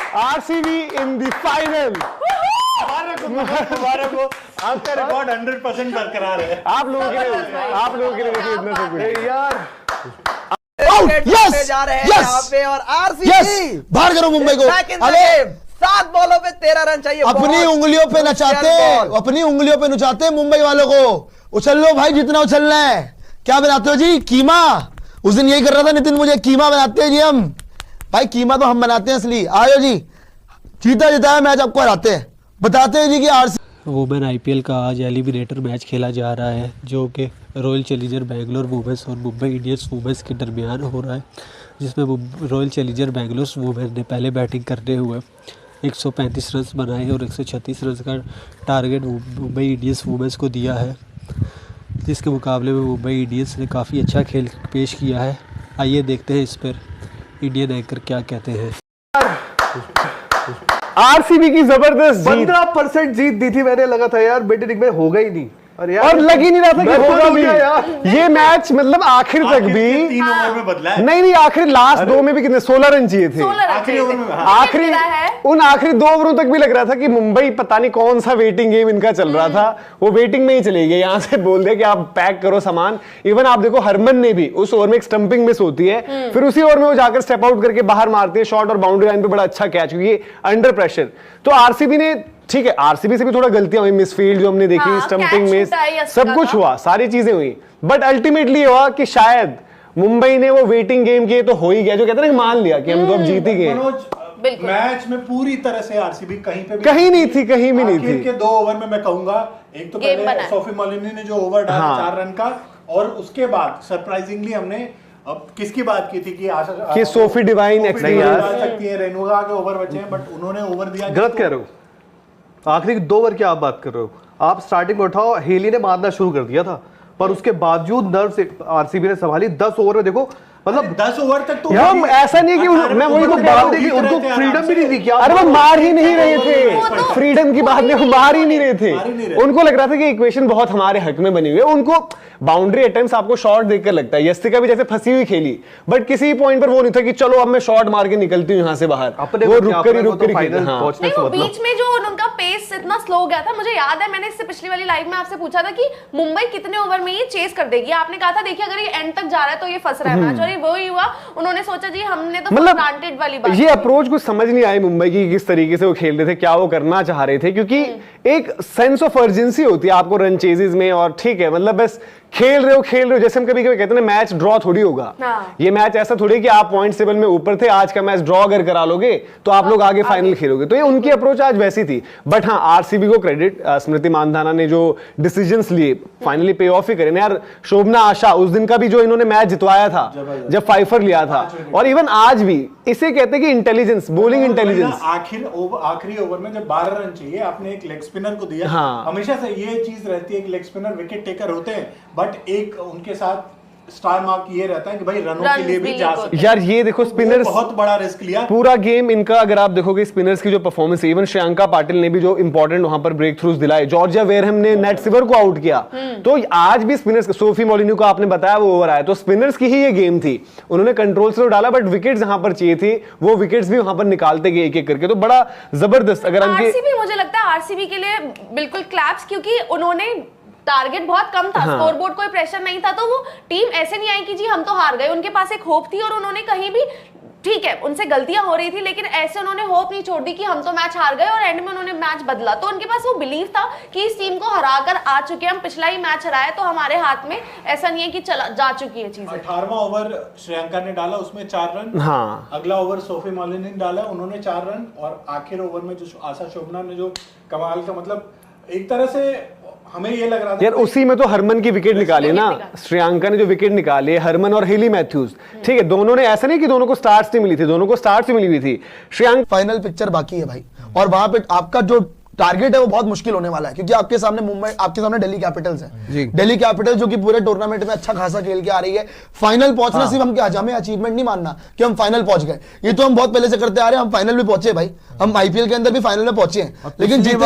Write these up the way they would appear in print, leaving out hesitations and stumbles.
RCB in the final. मुबारक हो, आपका रिकॉर्ड 100% बरकरार है। आप लोगों के लिए देखिए इतना सब कुछ यार। यस जा रहे हैं यहाँ पे और आरसीबी बाहर करो मुंबई को। अरे 7 बॉलों पे 13 रन चाहिए। अपनी उंगलियों पे नचाते मुंबई वालों को। उछल लो भाई जितना उछलना है। क्या बनाते हो जी? कीमा। उस दिन यही कर रहा था नितिन, मुझे कीमा बनाते हैं जी हम। भाई कीमा तो हम बनाते हैं असली। आयो जी, जीता जिताया मैच आपको हराते हैं। बताते हैं जी कि आरसीबी वुमेन आईपीएल का आज एलिमिनेटर मैच खेला जा रहा है, जो कि रॉयल चैलेंजर बेंगलोर वुमेन्स और मुंबई इंडियंस वुमेन्स के दरमियान हो रहा है, जिसमें रॉयल चैलेंजर बेंगलोर वुमेन ने पहले बैटिंग करते हुए 135 रन बनाए और 136 रन का टारगेट मुंबई इंडियंस वुमेन्स को दिया है, जिसके मुकाबले में मुंबई इंडियंस ने काफ़ी अच्छा खेल पेश किया है। आइए देखते हैं इस पर इंडियन एंकर क्या कहते हैं। आरसीबी की जबरदस्त जीत। 15% जीत दी थी मैंने, लगा था यार बेटे में होगा ही नहीं, और लग ही नहीं रहा था कि होगा भी यार। ये मैच मतलब आखिर तक भी 3 ओवर में बदला है। नहीं आखिर लास्ट 2 में भी कितने 16 रन चाहिए थे। आखिरी ओवर में आखिरी उन आखिरी 2 ओवरों तक भी लग रहा था कि मुंबई पता नहीं कौन सा वेटिंग गेम इनका चल रहा था, वो वेटिंग में ही चले गए। यहाँ से बोल दिया कि आप पैक करो सामान। इवन आप देखो हरमन ने भी उस ओवर में एक स्टंपिंग मिस होती है, फिर उसी ओवर में वो जाकर स्टेप आउट करके बाहर मारती है शॉट और बाउंड्री लाइन पे बड़ा अच्छा कैच, क्योंकि अंडर प्रेशर। तो आरसीबी ने, ठीक है आरसीबी से भी थोड़ा गलतियां हुई, मिसफील्ड जो हमने देखी, स्टंपिंग मिस, सब कुछ हुआ, सारी चीजें हुई, बट अल्टीमेटली हुआ कि शायद मुंबई ने वो वेटिंग गेम किए तो हो ही गया, जो कहते हैं ना मान लिया कि हम तो अब जीत ही गए। मैच में पूरी तरह से आरसीबी कहीं पे भी कहीं नहीं थी, कहीं भी नहीं थी। के 2 ओवर में मैं कहूंगा, एक तो पहले सोफी मोलिनी ने जो ओवर डाला 4 रन का, और उसके बाद सरप्राइजिंगली हमने अब किसकी बात की थी कि सोफी डिवाइन सकती है, रेणुका के ओवर बचे हैं, बट उन्होंने ओवर दिया। गलत कह रहे हो, आखिरी 2 ओवर की आप बात कर रहे हो। आप स्टार्टिंग में उठाओ, हेली ने मारना शुरू कर दिया था, पर उसके बावजूद नर्व से आरसीबी ने संभाली। 10 ओवर में देखो, मतलब 10 ओवर तक तो हम ऐसा नहीं है कि मैं वही तो बात देखी, उनको फ्रीडम भी नहीं दी क्या? अरे वो मार ही नहीं रहे थे, फ्रीडम की बात नहीं, वो मार ही नहीं रहे थे। उनको लग रहा था कि इक्वेशन बहुत हमारे हक में बनी हुई है। उनको बाउंड्री अटेम्प्ट्स आपको शॉट देखकर लगता है, यस्तिका भी जैसे फंसी हुई खेली, बट किसी पॉइंट पर वो नहीं था कि चलो अब मैं शॉट मार के निकलती हूं यहां से बाहर। वो रुक कर फाइनल पहुंचने से बीच में जो उनका पेस इतना स्लो हो गया था। मुझे याद है मैंने इससे पिछली वाली लाइव में आपसे पूछा था कि मुंबई कितने ओवर में ये चेस कर देगी। आपने कहा था देखिए अगर ये एंड तक जा रहा है तो ये फंस रहा है मैच, और ये वो ही हुआ। उन्होंने सोचा जी हमने तो मतलब ग्रांटेड वाली बात, ये अप्रोच कुछ समझ नहीं आई मुंबई की, किस तरीके से वो खेल रहे थे, क्या वो करना चाह रहे थे, क्योंकि एक सेंस ऑफ अर्जेंसी होती है आपको रन चेजेस में, और ठीक है मतलब बस खेल रहे हो जैसे हम कभी कभी कहते हैं मैच ड्रॉ थोड़ी होगा। ये मैच ऐसा थोड़ी कि आप पॉइंट टेबल में ऊपर थे, आज का मैच ड्रॉ अगर करा लोगे तो आप लोग आगे फाइनल खेलोगे। तो ये उनकी अप्रोच आज वैसी थी। बट हाँ आरसीबी को क्रेडिट, स्मृति मानधाना ने जो डिसीजंस लिए फाइनली पे ऑफ ही करे ना यार। शोभना आशा उस दिन का भी जो इन्होंने मैच जितवाया था जब फाइफर लिया था, और इवन आज भी इसे कहते हैं कि इंटेलिजेंस, बॉलिंग इंटेलिजेंस। आखिरी ओवर में जब 12 रन चाहिए आपने एक लेग स्पिनर को दिया। हमेशा से ये चीज रहती है कि लेग स्पिनर विकेट टेकर होते हैं, बट एक उनके साथ स्टार मार्क ये रहता है कि भाई रनों के लिए भी जा सकते हैं। यार ये देखो स्पिनर्स बहुत बड़ा रिस्क लिया पूरा गेम इनका। अगर आप देखोगे स्पिनर्स की जो परफॉर्मेंस है, इवन श्रेयांका पाटिल ने भी जो इंपॉर्टेंट वहां पर ब्रेक थ्रूज दिलाए, जॉर्जिया वेरहम ने नेट सिवर को आउट किया, तो आज भी स्पिनर्स, सोफी मोलिनी को आपने बताया वो ओवर आया, तो स्पिनर्स की ही ये गेम थी। उन्होंने कंट्रोल से डाला, बट विकेट्स जहां पर चाहिए थी वो विकेट्स भी वहां पर निकालते गए एक एक करके, तो बड़ा जबरदस्त। अगर आरसीबी, मुझे लगता है आरसीबी के लिए बिल्कुल क्लैप्स, क्योंकि उन्होंने टारगेट बहुत कम था, स्कोरबोर्ड कोई प्रेशर नहीं था, तो वो टीम ऐसे नहीं आई कि जी हम तो हार गए। उनके पास एक होप थी और उन्होंने कहीं भी, ठीक है उनसे गलतियां हो रही थी, लेकिन ऐसे उन्होंने होप नहीं छोड़ दी कि हम तो मैच हार गए, और एंड में उन्होंने मैच बदला। तो उनके पास वो बिलीव था कि इस टीम को हराकर आ चुके हैं हम, पिछला ही मैच हराया तो हमारे हाथ में, ऐसा नहीं है कि चला जा चुकी है चीजें। 18वां ओवर श्रेयांका ने डाला, उसमें 4 रन। अगला ओवर सोफी मोलिनी ने डाला, उन्होंने 4 रन, और आखिर ओवर में जो आशा शोभना ने जो कमाल का, मतलब एक तरह से हमें ये लग रहा था यार उसी में तो हरमन की विकेट निकाली ना, श्रेयांका ने जो विकेट निकाली, हरमन और हेली मैथ्यूज, ठीक है दोनों ने, ऐसा नहीं कि दोनों को स्टार्ट्स नहीं मिली थी, दोनों को स्टार्ट्स मिली हुई थी। श्रेयांक फाइनल पिक्चर बाकी है भाई, और वहां पे आपका जो टारगेट है वो बहुत मुश्किल होने वाला है, क्योंकि आपके सामने मुंबई, आपके सामने दिल्ली कैपिटल्स है। दिल्ली कैपिटल जो कि पूरे टूर्नामेंट में अच्छा खासा खेल के आ रही है, फाइनल पहुंचना सिर्फ हम क्या, हमें अचीवमेंट नहीं मानना कि हम फाइनल पहुंच गए, ये तो हम बहुत पहले से करते आ रहे हैं। हम फाइनल भी पहुंचे भाई, हम आईपीएल के अंदर भी फाइनल में पहुंचे हैं, लेकिन जीते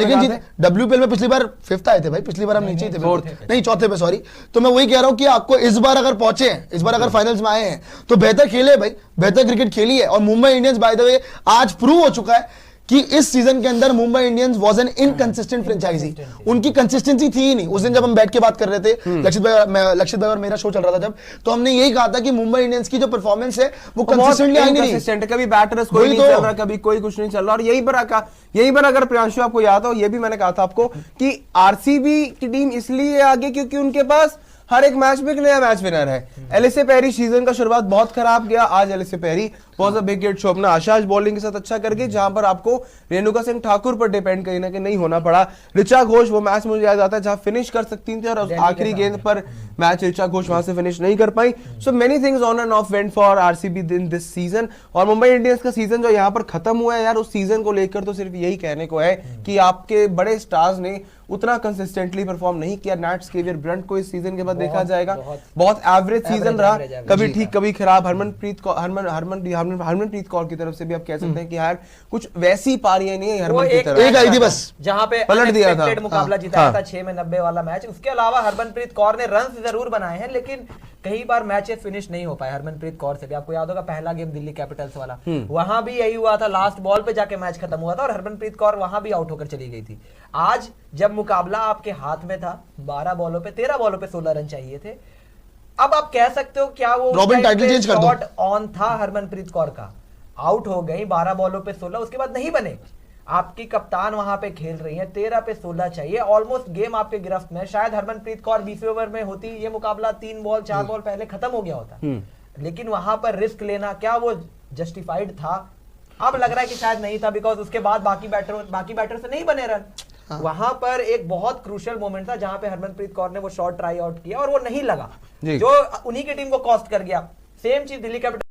नहीं। डब्ल्यूपीएल में पिछली बार 5th आए थे भाई, पिछली बार हम नीचे थे, नहीं 4थे पे, सॉरी। तो मैं वही कह रहा हूं कि आपको इस बार अगर पहुंचे हैं, इस बार अगर फाइनल्स में आए हैं तो बेहतर खेले भाई, बेहतर क्रिकेट खेली है। और Mumbai Indians by the way आज प्रूव हो चुका है कि इस सीजन के अंदर Mumbai Indians was an inconsistent franchise, उनकी कंसिस्टेंसी थी ही नहीं। उस दिन जब हम बैठ के बात कर रहे थे, लक्षित भाई और मेरा शो चल रहा था जब, तो हमने यही कहा था कि मुंबई इंडियंस की जो परफॉर्मेंस है वो कंसिस्टेंटली आई नहीं रही, कभी बैटर्स कोई नहीं चल रहा, कभी कोई कुछ नहीं चल रहा। और यही पर अगर प्रियांशु आपको याद हो, ये भी मैंने कहा था आपको कि आरसीबी की टीम इसलिए आगे क्योंकि उनके पास हर एक मैच में एक नया मैच विनर है। एलिसे पेरी सीजन का शुरुआत बहुत खराब गया, आज Ellyse Perry was a big hit show, अपना आशाज बॉलिंग के साथ अच्छा कर गई, जहां पर आपको रेणुका सिंह ठाकुर पर डिपेंड कहीं ना कहीं नहीं होना पड़ा। ऋचा घोष वो मैच मुझे याद आता है जहां फिनिश कर सकती थी और आखिरी गेंद पर मैच ऋचा घोष वहां से फिनिश नहीं कर पाई। So many things on and off went for RCB in this season. और मुंबई इंडियंस का सीजन जो यहाँ पर खत्म हुआ है यार, उस सीजन को लेकर तो सिर्फ यही कहने को है कि आपके बड़े स्टार्स ने उतना कंसिस्टेंटली परफॉर्म नहीं किया। नैट स्केवियर ब्रंट को इस सीजन के बाद देखा जाएगा, बहुत एवरेज सीजन रहा, कभी ठीक कभी खराब। हरमनप्रीत कौर की तरफ से भी आप कह सकते हैं कि यार कुछ वैसी पारियां नहीं है हरमन की तरफ, एक आई थी बस जहां पे पलट दिया था, मुकाबला जिताया था 6 में 90 वाला मैच। उसके अलावा हरमनप्रीत कौर ने रन जरूर बनाए हैं, लेकिन कई बार मैचेस फिनिश नहीं हो पाए हरमनप्रीत कौर से भी। आपको याद होगा पहला गेम दिल्ली कैपिटल्स वाला, वहां भी यही हुआ था, लास्ट बॉल पे जाके मैच खत्म हुआ था और हरमनप्रीत कौर वहां भी आउट होकर चली गई थी। आज जब मुकाबला आपके हाथ में था, 13 बॉलों पे 16 रन चाहिए थे। अब आप कह सकते हो क्या वो रॉबिन टाइटल चेंज कर दो, शॉट ऑन था हरमनप्रीत कौर का, आउट हो गई 12 बॉलों पे 16, उसके बाद नहीं बने। आपकी कप्तान वहां पे खेल रही है, 13 पे 16 चाहिए, ऑलमोस्ट गेम आपके गिरफ्त में। शायद हरमनप्रीत कौर 20वें ओवर में होती, ये मुकाबला 3 बॉल 4 बॉल पहले खत्म हो गया होता, लेकिन वहां पर रिस्क लेना क्या वो जस्टिफाइड था? अब लग रहा है कि शायद नहीं था, बिकॉज उसके बाद बाकी बैटर से नहीं बने रन। वहां पर एक बहुत क्रूशियल मोमेंट था जहां पे हरमनप्रीत कौर ने वो शॉट ट्राई आउट किया और वो नहीं लगा, जो उन्हीं की टीम को कॉस्ट कर गया। सेम चीज दिल्ली कैपिटल